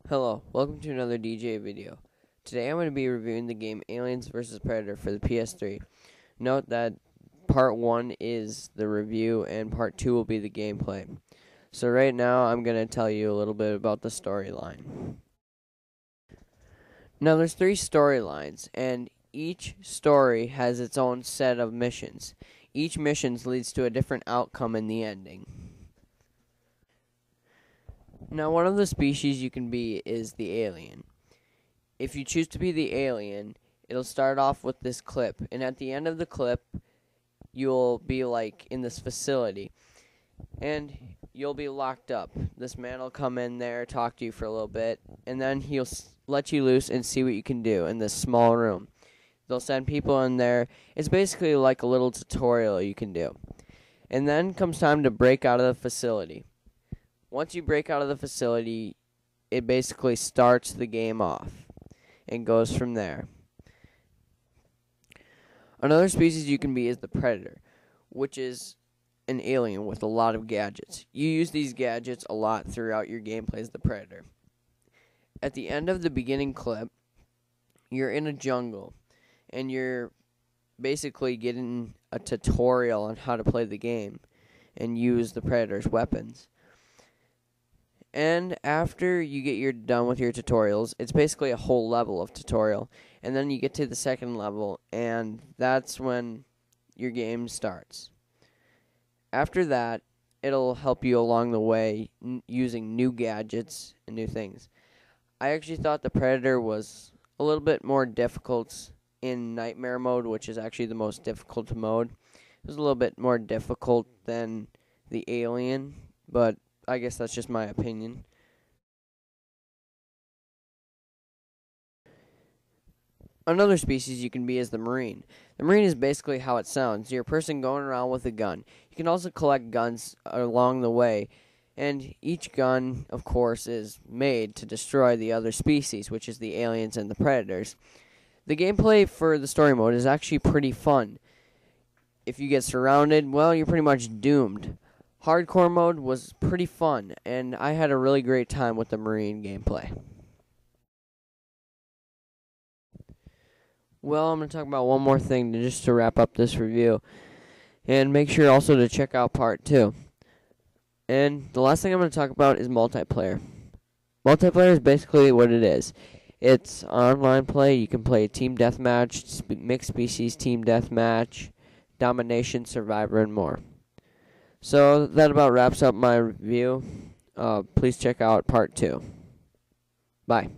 Hello, welcome to another DJ video. Today I'm going to be reviewing the game Aliens vs. Predator for the PS3. Note that part 1 is the review and part 2 will be the gameplay. So right now I'm going to tell you a little bit about the storyline. Now there's 3 storylines and each story has its own set of missions. Each mission leads to a different outcome in the ending. Now, one of the species you can be is the alien. If you choose to be the alien, it'll start off with this clip, and at the end of the clip, you'll be like in this facility, and you'll be locked up. This man will come in there, talk to you for a little bit, and then he'll let you loose and see what you can do in this small room. They'll send people in there. It's basically like a little tutorial you can do. And then comes time to break out of the facility. Once you break out of the facility, it basically starts the game off and goes from there. Another species you can be is the Predator, which is an alien with a lot of gadgets. You use these gadgets a lot throughout your gameplay as the Predator. At the end of the beginning clip, you're in a jungle, and you're basically getting a tutorial on how to play the game and use the Predator's weapons. And after you get done with your tutorials, it's basically a whole level of tutorial. And then you get to the second level, and that's when your game starts. After that, it'll help you along the way using new gadgets and new things. I actually thought the Predator was a little bit more difficult in Nightmare mode, which is actually the most difficult mode. It was a little bit more difficult than the Alien, but I guess that's just my opinion. Another species you can be is the Marine. The Marine is basically how it sounds. You're a person going around with a gun. You can also collect guns along the way, and each gun, of course, is made to destroy the other species, which is the aliens and the predators. The gameplay for the story mode is actually pretty fun. If you get surrounded, well, you're pretty much doomed. Hardcore mode was pretty fun, and I had a really great time with the Marine gameplay. Well, I'm going to talk about one more thing just to wrap up this review. And make sure also to check out part 2. And the last thing I'm going to talk about is multiplayer. Multiplayer is basically what it is. It's online play. You can play team deathmatch, mixed species team deathmatch, domination, survivor, and more. So that about wraps up my review. Please check out part 2. Bye.